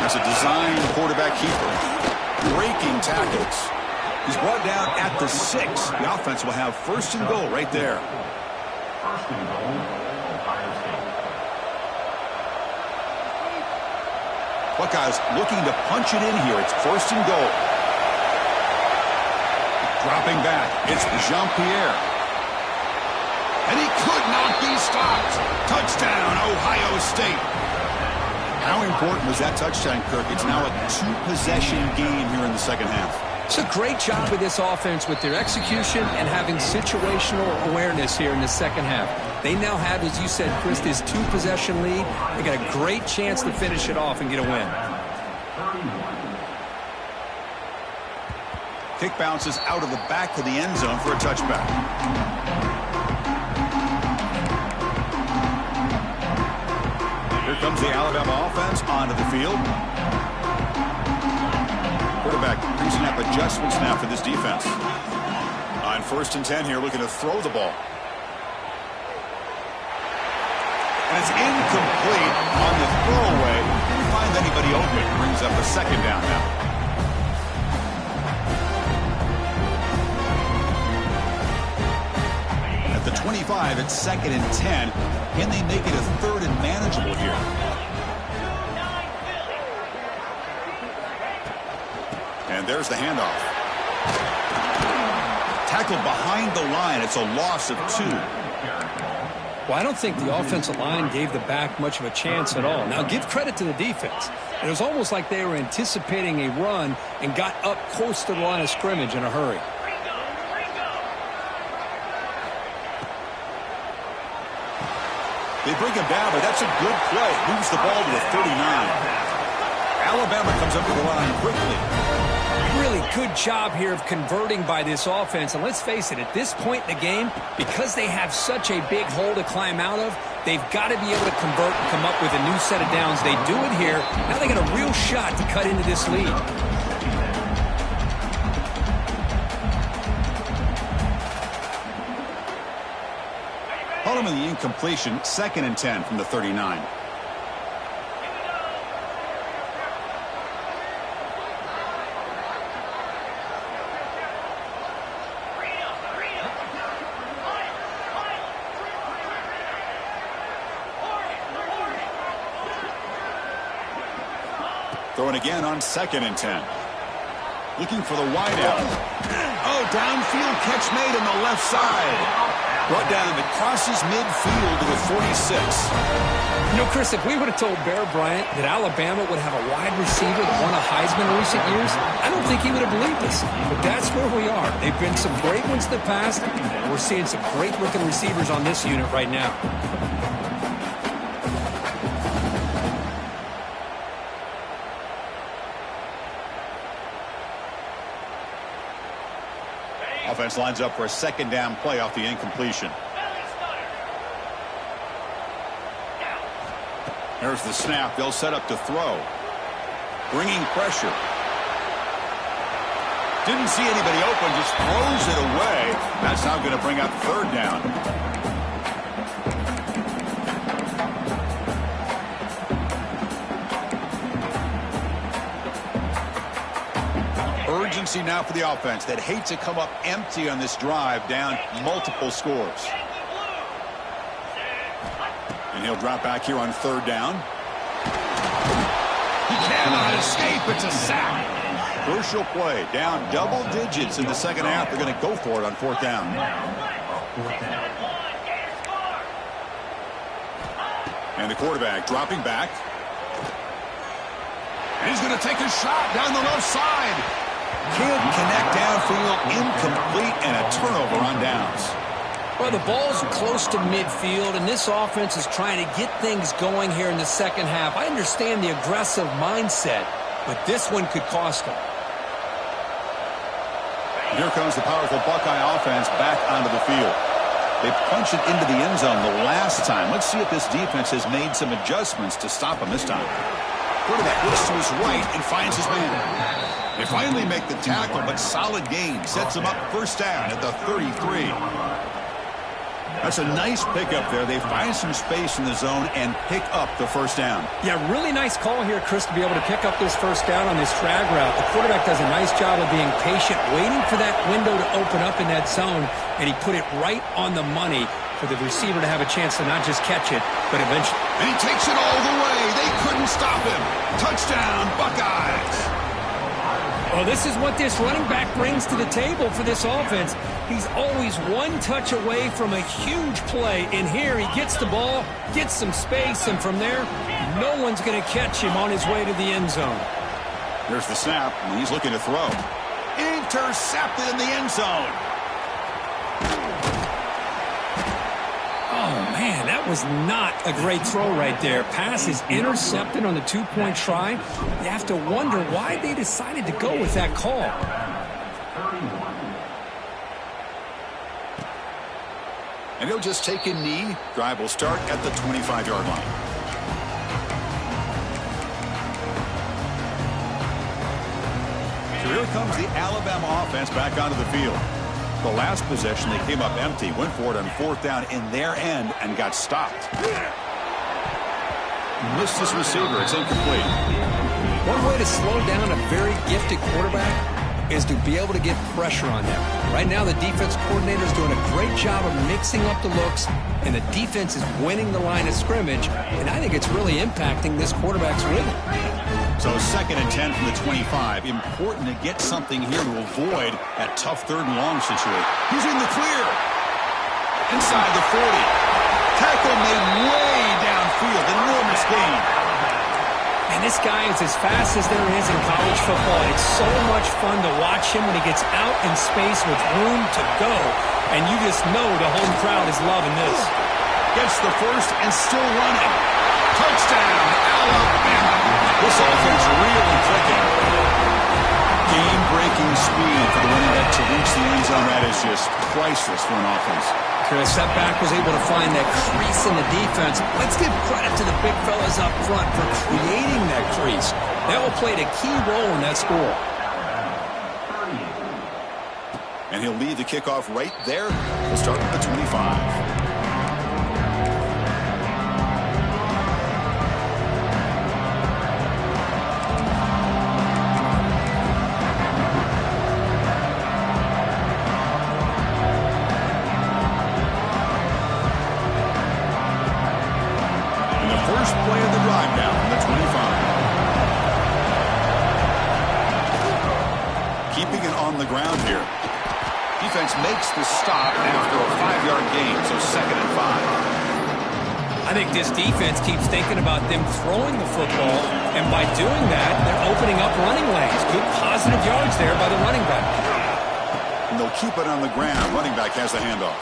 That's a designed quarterback keeper. Breaking tackles. He's brought down at the 6. The offense will have 1st and goal right there. Buckeyes looking to punch it in here. It's 1st and goal. Dropping back. It's Jean-Pierre. And he could not be stopped. Touchdown, Ohio State. How important was that touchdown, Kirk? It's now a 2-possession game here in the second half. It's a great job with this offense with their execution and having situational awareness here in the second half. They now have, as you said, Chris, this 2-possession lead. They got a great chance to finish it off and get a win. Kick bounces out of the back of the end zone for a touchback. Here comes the Alabama offense onto the field. Quarterback brings up adjustments now for this defense. On 1st and 10 here, looking to throw the ball. And it's incomplete on the throwaway. Didn't find anybody open. Brings up a 2nd down now. At the 25, it's 2nd and 10. Can they make it a 3rd and manageable here? And there's the handoff. Tackled behind the line. It's a loss of 2. Well, I don't think the offensive line gave the back much of a chance at all. Now, give credit to the defense. It was almost like they were anticipating a run and got up close to the line of scrimmage in a hurry. They bring him down, but that's a good play. Moves the ball to the 39. Alabama comes up to the line quickly. Really good job here of converting by this offense. And let's face it, at this point in the game, because they have such a big hole to climb out of, they've got to be able to convert and come up with a new set of downs. They do it here. Now they got a real shot to cut into this lead. Following the incompletion, 2nd and 10 from the 39. Throwing again on 2nd and 10. Looking for the wideout. Oh, downfield catch made on the left side. Brought down and it crosses midfield to the 46. You know, Chris, if we would have told Bear Bryant that Alabama would have a wide receiver that won a Heisman in recent years, I don't think he would have believed us. But that's where we are. They've been some great ones in the past, and we're seeing some great-looking receivers on this unit right now. Offense lines up for a 2nd down play off the incompletion. There's the snap. They'll set up to throw. Bringing pressure. Didn't see anybody open, just throws it away. That's now going to bring up third down. Urgency now for the offense that hate to come up empty on this drive, down multiple scores. And he'll drop back here on third down. He cannot escape. It's a sack. Crucial play. Down double digits in the second half. They're going to go for it on fourth down. And the quarterback dropping back. And he's going to take a shot down the left side. Can't connect downfield. Incomplete, and a turnover on downs. Well, the ball's close to midfield, and this offense is trying to get things going here in the second half. I understand the aggressive mindset, but this one could cost them. Here comes the powerful Buckeye offense back onto the field. They punched it into the end zone the last time. Let's see if this defense has made some adjustments to stop them this time. Quarterback looks to his right and finds his man. They finally make the tackle, but solid gain sets them up first down at the 33. That's a nice pickup there. They find some space in the zone and pick up the first down. Yeah, really nice call here, Chris, to be able to pick up this first down on this drag route. The quarterback does a nice job of being patient, waiting for that window to open up in that zone, and he put it right on the money for the receiver to have a chance to not just catch it, but eventually. And he takes it all the way. They couldn't stop him. Touchdown, Buckeyes. Well, this is what this running back brings to the table for this offense. He's always one touch away from a huge play. And here he gets the ball, gets some space, and from there, no one's going to catch him on his way to the end zone. There's the snap, and he's looking to throw. Intercepted in the end zone. Oh, man, that was not a great throw right there. Pass is intercepted on the two-point try. You have to wonder why they decided to go with that call. And he'll just take a knee. Drive will start at the 25-yard line. So here comes the Alabama offense back onto the field. The last possession, they came up empty, went for it on fourth down in their end, and got stopped. Missed his receiver. It's incomplete. One way to slow down a very gifted quarterback is to be able to get pressure on them. Right now, the defense coordinator is doing a great job of mixing up the looks, and the defense is winning the line of scrimmage, and I think it's really impacting this quarterback's rhythm. So 2nd and 10 from the 25. Important to get something here to avoid that tough third and long situation. He's in the clear. Inside the 40. Tackle made way downfield. Enormous gain. And this guy is as fast as there is in college football. It's so much fun to watch him when he gets out in space with room to go. And you just know the home crowd is loving this. Gets the first and still running. Touchdown, Alabama. This offense really clicking. Game-breaking speed for the running back to reach the end zone. That is just priceless for an offense. Chris, that back was able to find that crease in the defense. Let's give credit to the big fellas up front for creating that crease. That will play a key role in that score. And he'll lead the kickoff right there. We'll start with the 25. Makes the stop after a 5-yard gain, so 2nd and 5. I think this defense keeps thinking about them throwing the football, and by doing that, they're opening up running lanes. Good positive yards there by the running back. And they'll keep it on the ground. Running back has the handoff.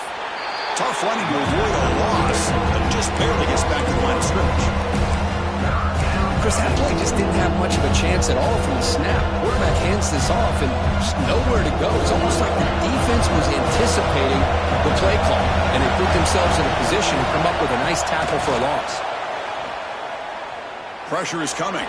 Tough running to avoid a loss, but just barely gets back to the line of scrimmage. Chris, that play just didn't have much of a chance at all from the snap. Quarterback hands this off and just nowhere to go. It's almost like the defense was anticipating the play call, and they put themselves in a position to come up with a nice tackle for a loss. Pressure is coming.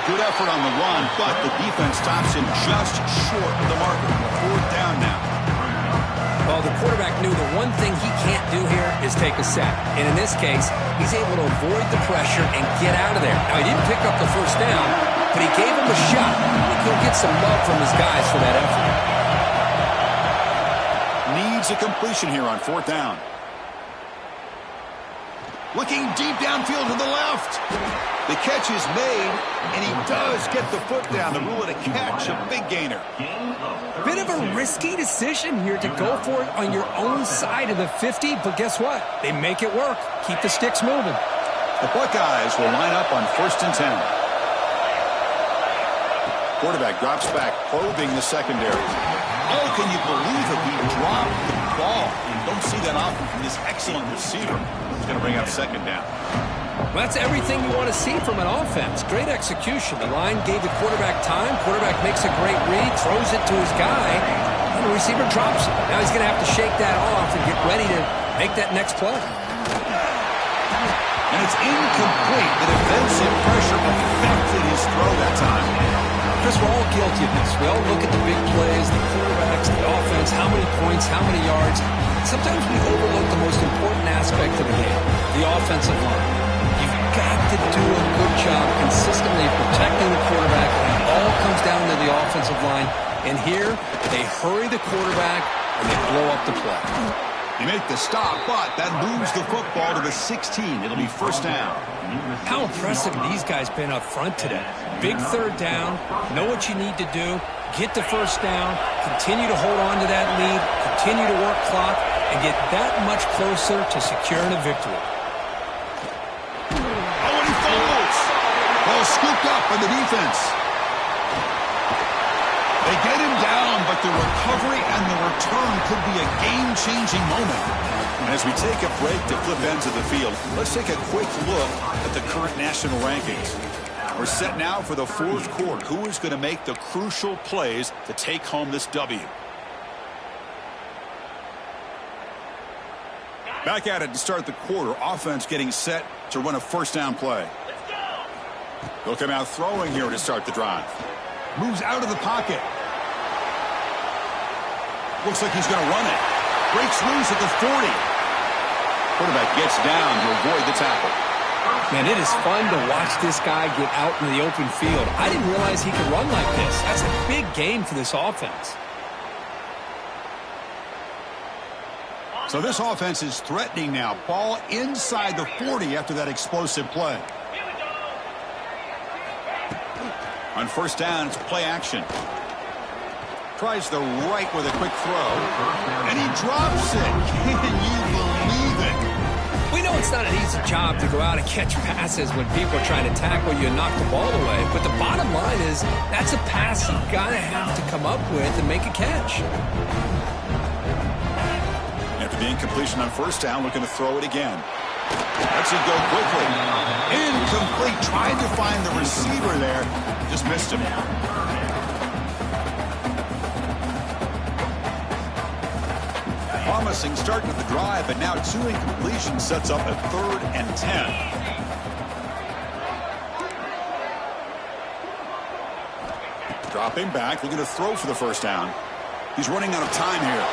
good effort on the run, but the defense stops him just short of the marker. 4th down now. Well, the quarterback knew the one thing he can't do here is take a sack. And in this case, he's able to avoid the pressure and get out of there. Now, he didn't pick up the 1st down, but he gave him a shot. He'll get some love from his guys for that effort. Needs a completion here on 4th down. Looking deep downfield to the left. The catch is made, and he does get the foot down. The rule of the catch, a big gainer. Bit of a risky decision here to go for it on your own side of the 50, but guess what? They make it work. Keep the sticks moving. The Buckeyes will line up on 1st and 10. Quarterback drops back, probing the secondary. Oh, can you believe it? He dropped the ball. You don't see that often from this excellent receiver. He's going to bring out 2nd down. Well, that's everything you want to see from an offense. Great execution. The line gave the quarterback time. Quarterback makes a great read, throws it to his guy, and the receiver drops it. Now he's going to have to shake that off and get ready to make that next play. And it's incomplete. The defensive pressure affected his throw that time. Chris, we're all guilty of this. We all look at the big plays, the quarterbacks, the offense, how many points, how many yards. Sometimes we overlook the most important aspect of the game, the offensive line. You've got to do a good job consistently protecting the quarterback. It all comes down to the offensive line. And here, they hurry the quarterback, and they blow up the play. They make the stop, but that moves the football to the 16. It'll be 1st down. How impressive these guys been up front today. Big 3rd down, know what you need to do, get the 1st down, continue to hold on to that lead, continue to work clock, and get that much closer to securing a victory. Oh, and he falls! Ball scooped up by the defense. They get him down, but the recovery and the return could be a game-changing moment. And as we take a break to flip ends of the field, let's take a quick look at the current national rankings. We're set now for the 4th quarter. Who is going to make the crucial plays to take home this W? Back at it to start the quarter. Offense getting set to run a 1st down play. They'll come out throwing here to start the drive. Moves out of the pocket. Looks like he's going to run it. Breaks loose at the 40. Quarterback gets down to avoid the tackle. Man, it is fun to watch this guy get out in the open field. I didn't realize he could run like this. That's a big game for this offense. So this offense is threatening now. Ball inside the 40 after that explosive play. On 1st down, it's play action. Tries the right with a quick throw. And he drops it. Can you believe it? We know it's not an easy job to go out and catch passes when people are trying to tackle you and knock the ball away. But the bottom line is that's a pass you've got to have to come up with and make a catch. After the incompletion on 1st down, looking to throw it again. Lets it go quickly. Incomplete. Tried to find the receiver there. Just missed him. Promising start to the drive, but now 2 incompletions sets up a 3rd and 10. Dropping back, looking to throw for the 1st down. He's running out of time here.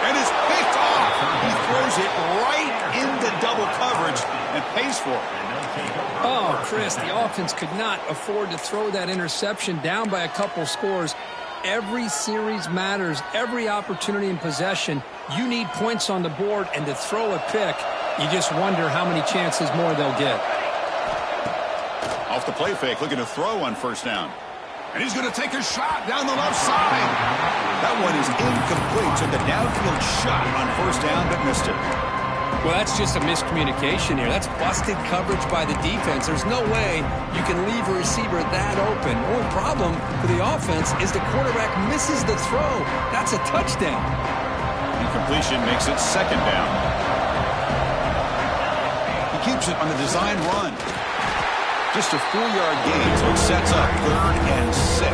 And it's picked off. He throws it right into double coverage and pays for it. Oh, Chris, the offense could not afford to throw that interception down by a couple scores. Every series matters. Every opportunity in possession, you need points on the board, and to throw a pick, you just wonder how many chances more they'll get. Off the play fake, looking to throw on 1st down. And he's going to take a shot down the left side. That one is incomplete. Took a downfield shot on 1st down, but missed it. Well, that's just a miscommunication here. That's busted coverage by the defense. There's no way you can leave a receiver that open. The only problem for the offense is the quarterback misses the throw. That's a touchdown. Incompletion makes it 2nd down. He keeps it on the design run. Just a 4-yard gain, so it sets up 3rd and 6.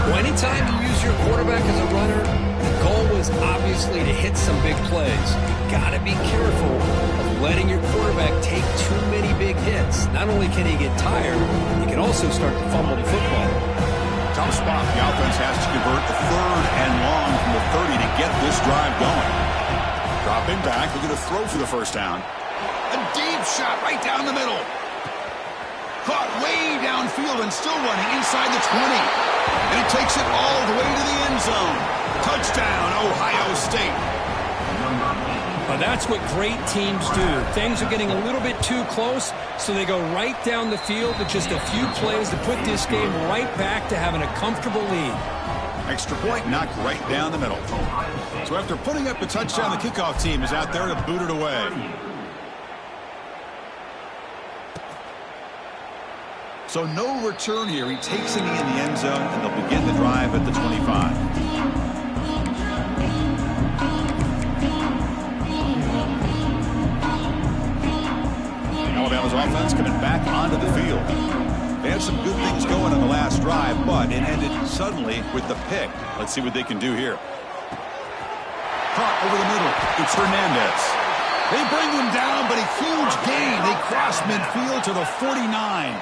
Well, anytime you use your quarterback as a runner, the goal is obviously obviously, to hit some big plays, you got to be careful of letting your quarterback take too many big hits. Not only can he get tired, he can also start to fumble the football. Tough spot. The offense has to convert the 3rd and long from the 30 to get this drive going. Dropping back, looking to throw for the first down. A deep shot right down the middle. Caught way downfield and still running inside the 20. And he takes it all the way to the end zone. Touchdown, Ohio State. Well, that's what great teams do. Things are getting a little bit too close, so they go right down the field with just a few plays to put this game right back to having a comfortable lead. Extra point knocked right down the middle. So after putting up the touchdown, the kickoff team is out there to boot it away. So no return here. He takes it in the end zone, and they'll begin the drive at the 25. Alabama's offense coming back onto the field. They had some good things going on the last drive, but it ended suddenly with the pick. Let's see what they can do here. Caught over the middle. It's Hernandez. They bring him down, but a huge gain. They cross midfield to the 49.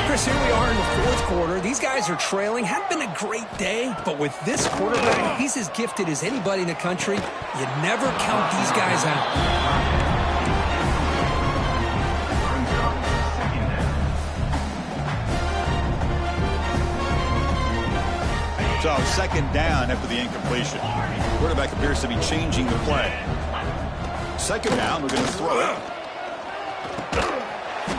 Chris, here we are in the 4th quarter. These guys are trailing. Had been a great day, but with this quarterback, he's as gifted as anybody in the country. You never count these guys out. So, 2nd down after the incompletion. Quarterback appears to be changing the play. 2nd down, we're going to throw it.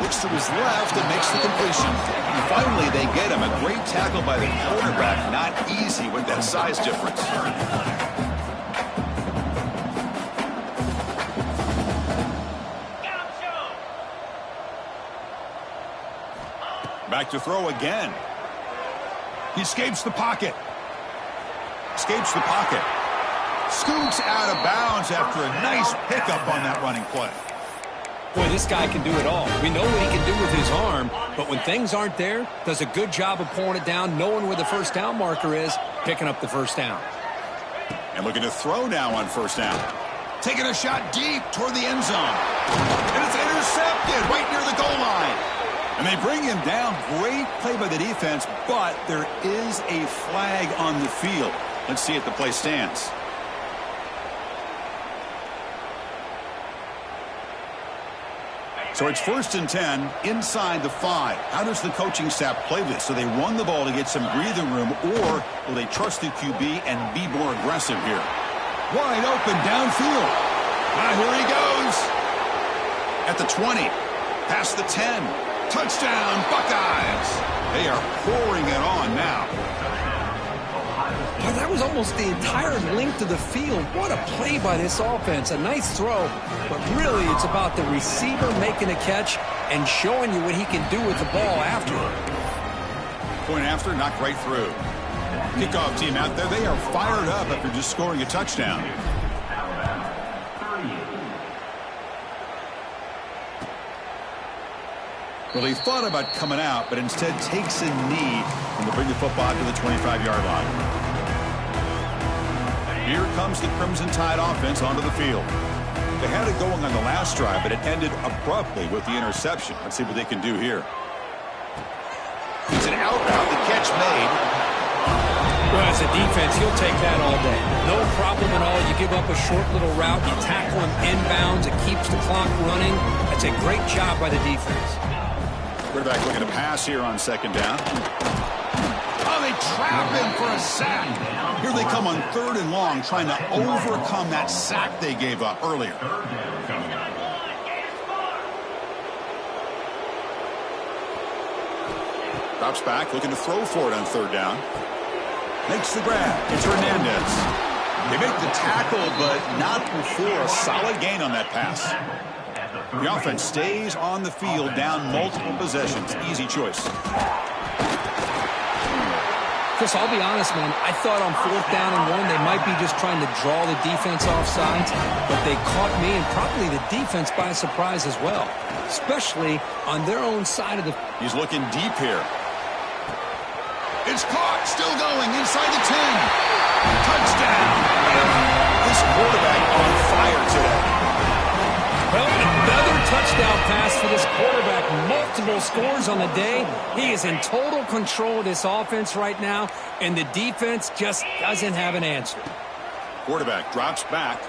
Looks to his left and makes the completion. And finally, they get him. A great tackle by the quarterback. Not easy with that size difference. Back to throw again. He escapes the pocket. Escapes the pocket. Scoots out of bounds after a nice pickup on that running play. Boy, this guy can do it all. We know what he can do with his arm, but when things aren't there, does a good job of pulling it down, knowing where the first down marker is, picking up the first down. And looking to throw now on 1st down. Taking a shot deep toward the end zone. And it's intercepted right near the goal line. And they bring him down. Great play by the defense, but there is a flag on the field. Let's see if the play stands. So it's 1st and 10 inside the 5. How does the coaching staff play this? So they run the ball to get some breathing room, or will they trust the QB and be more aggressive here? Wide open downfield. Here he goes. At the 20. Past the 10. Touchdown, Buckeyes. They are pouring it on now. Well, that was almost the entire length of the field. What a play by this offense. A nice throw, but really it's about the receiver making a catch and showing you what he can do with the ball after. Point after, knocked right through. Kickoff team out there. They are fired up after just scoring a touchdown. Well, he thought about coming out, but instead takes a knee and will bring the football to the 25-yard line. Here comes the Crimson Tide offense onto the field. They had it going on the last drive, but it ended abruptly with the interception. Let's see what they can do here. It's an out route, the catch made. Well, as a defense, he'll take that all day. No problem at all. You give up a short little route, you tackle him inbounds, it keeps the clock running. That's a great job by the defense. Quarterback looking to pass here on 2nd down. Oh, they trap him for a sack. Here they come on 3rd and long, trying to overcome that sack they gave up earlier. Drops back, looking to throw for it on 3rd down. Makes the grab. It's Hernandez. They make the tackle, but not before a solid gain on that pass. The offense stays on the field, down multiple possessions. Easy choice. Chris, I'll be honest, man. I thought on 4th down and 1, they might be just trying to draw the defense off sides, but they caught me and probably the defense by surprise as well, especially on their own side of the... He's looking deep here. It's caught, still going inside the 10. Touchdown. touchdown pass for this quarterback. Multiple scores on the day. He is in total control of this offense right now, and the defense just doesn't have an answer. Quarterback drops back,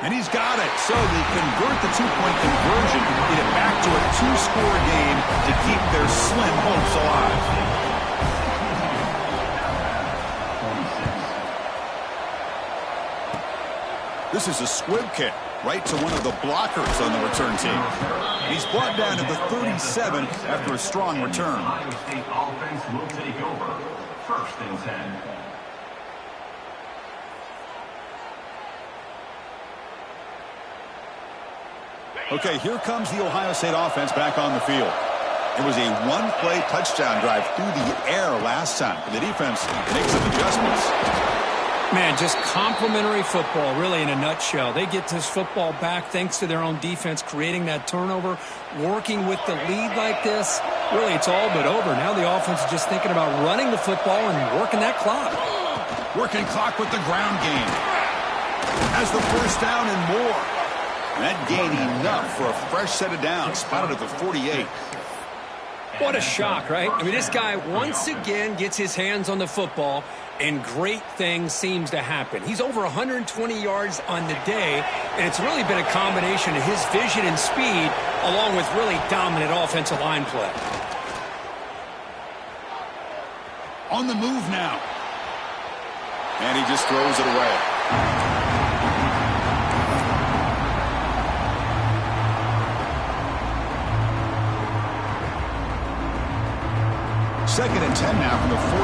and he's got it. So they convert the two-point conversion, get it back to a two-score game to keep their slim hopes alive. This is a squib kick right to one of the blockers on the return team. He's brought down to the 37 after a strong return. Ohio State offense will take over. 1st and 10. Okay, here comes the Ohio State offense back on the field. It was a one-play touchdown drive through the air last time. The defense makes some adjustments. Man, just complimentary football, really, in a nutshell. They get this football back thanks to their own defense, creating that turnover, working with the lead like this. Really, it's all but over. Now the offense is just thinking about running the football and working that clock. Working clock with the ground game. Has the first down and more. And that gain enough for a fresh set of downs, spotted at the 48. What a shock, right? I mean, this guy once again gets his hands on the football, and great things seems to happen. He's over 120 yards on the day, and it's really been a combination of his vision and speed along with really dominant offensive line play. On the move now. And he just throws it away. Second and 10 now from the 48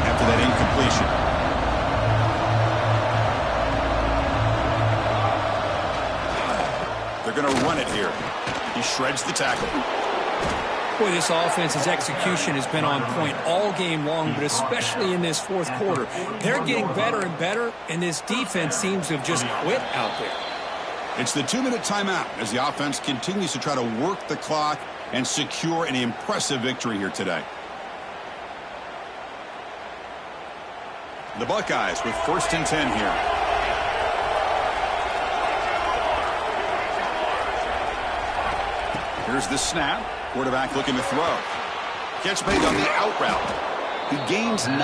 after that incompletion. They're going to run it here. He shreds the tackle. Boy, this offense's execution has been on point all game long, but especially in this fourth quarter. They're getting better and better, and this defense seems to have just quit out there. It's the 2-minute timeout as the offense continues to try to work the clock and secure an impressive victory here today. The Buckeyes with 1st and 10 here. Here's the snap. Quarterback looking to throw. Catch made on the out route. He gains 9,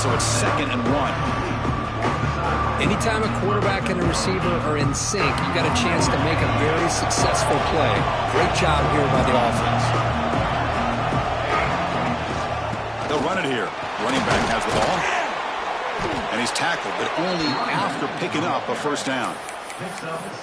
so it's 2nd and 1. Anytime a quarterback and a receiver are in sync, you got a chance to make a very successful play. Great job here by the offense. They'll run it here. Running back has the ball. And he's tackled, but only after picking up a first down.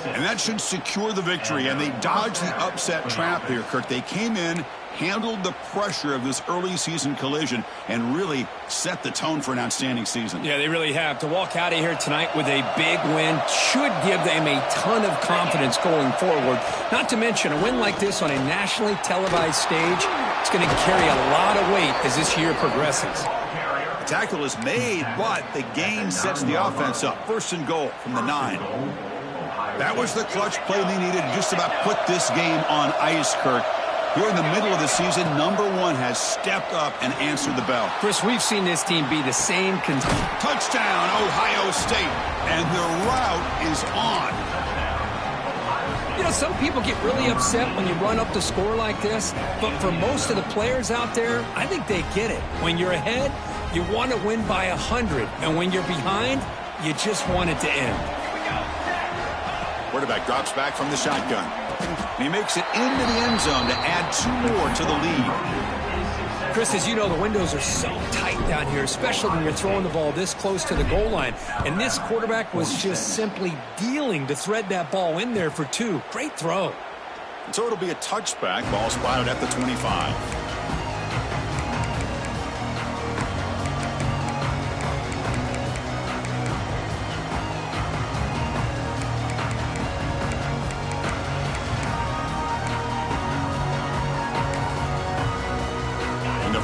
And that should secure the victory, and they dodged the upset trap here, Kirk. They came in, handled the pressure of this early season collision, and really set the tone for an outstanding season. Yeah, they really have. To walk out of here tonight with a big win should give them a ton of confidence going forward. Not to mention, a win like this on a nationally televised stage, it's going to carry a lot of weight as this year progresses. Tackle is made, but the gain sets the offense up. 1st and goal from the 9. That was the clutch play they needed to just about put this game on ice, Kirk. Here in the middle of the season, number 1 has stepped up and answered the bell. Chris, we've seen this team be the same. Touchdown, Ohio State. And the route is on. You know, some people get really upset when you run up the score like this, but for most of the players out there, I think they get it. When you're ahead, you want to win by 100, and when you're behind, you just want it to end. Quarterback drops back from the shotgun. And he makes it into the end zone to add 2 more to the lead. Chris, as you know, the windows are so tight down here, especially when you're throwing the ball this close to the goal line. And this quarterback was just simply dealing to thread that ball in there for 2. Great throw. So it'll be a touchback. Ball spotted at the 25.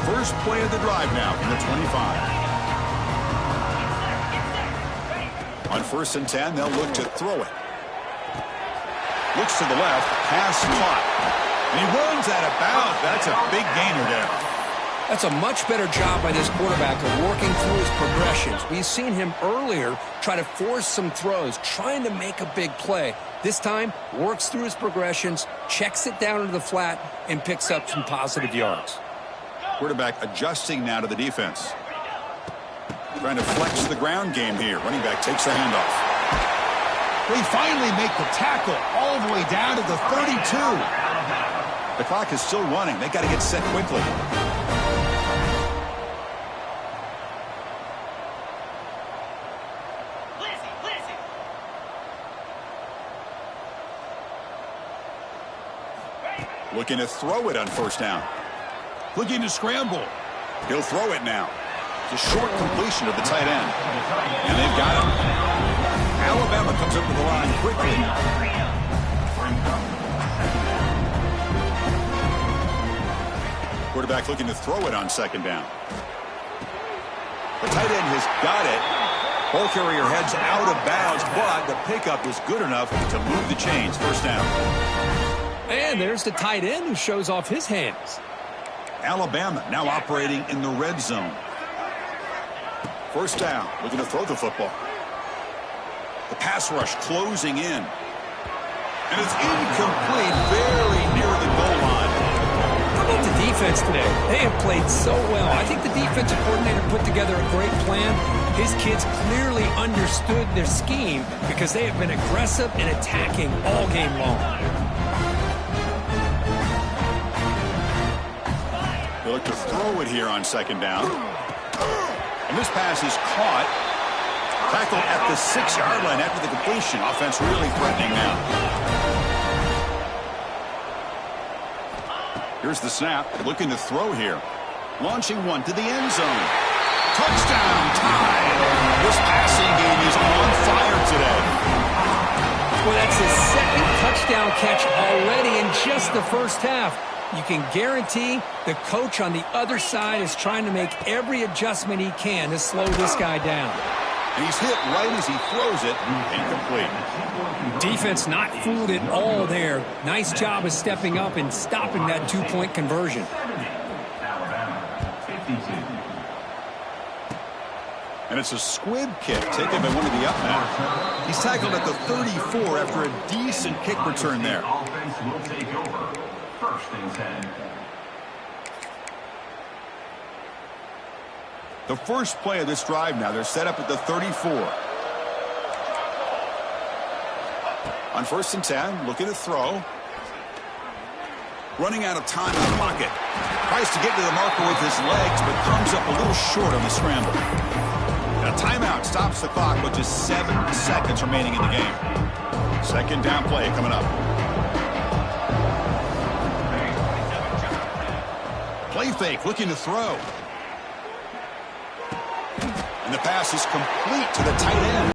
First play of the drive now from the 25. On 1st and 10, they'll look to throw it. Looks to the left, pass caught. And he runs out of bounds. That's a big gainer there. That's a much better job by this quarterback of working through his progressions. We've seen him earlier try to force some throws, trying to make a big play. This time, works through his progressions, checks it down into the flat, and picks up some positive yards. Quarterback adjusting now to the defense. Trying to flex the ground game here. Running back takes the handoff. They finally make the tackle all the way down to the 32. The clock is still running. They got to get set quickly. Looking to throw it on first down. Looking to scramble. He'll throw it now. It's a short completion of the tight end. And they've got him. Alabama comes up to the line quickly. Quarterback looking to throw it on second down. The tight end has got it. Ball carrier heads out of bounds, but the pickup was good enough to move the chains. First down. And there's the tight end who shows off his hands. Alabama now operating in the red zone. First down, looking to throw the football. The pass rush closing in. And it's incomplete, very near the goal line. How about the defense today? They have played so well. I think the defensive coordinator put together a great plan. His kids clearly understood their scheme because they have been aggressive and attacking all game long. They look to throw it here on second down. And this pass is caught. Tackled at the 6-yard line after the completion. Offense really threatening now. Here's the snap. Looking to throw here. Launching one to the end zone. Touchdown tie. This passing game is on fire today. Well, that's his second touchdown catch already in just the first half. You can guarantee the coach on the other side is trying to make every adjustment he can to slow this guy down. And he's hit right as he throws it. Incomplete. Defense not fooled at all there. Nice job of stepping up and stopping that two-point conversion. And it's a squib kick taken by one of the up men. He's tackled at the 34 after a decent kick return there. Offense will take over. First and 10. The first play of this drive now, they're set up at the 34. On first and 10, looking to throw. Running out of time in the pocket. Tries to get to the marker with his legs, but comes up a little short on the scramble. And a timeout stops the clock with just 7 seconds remaining in the game. Second down play coming up. Play fake, looking to throw. And the pass is complete to the tight end.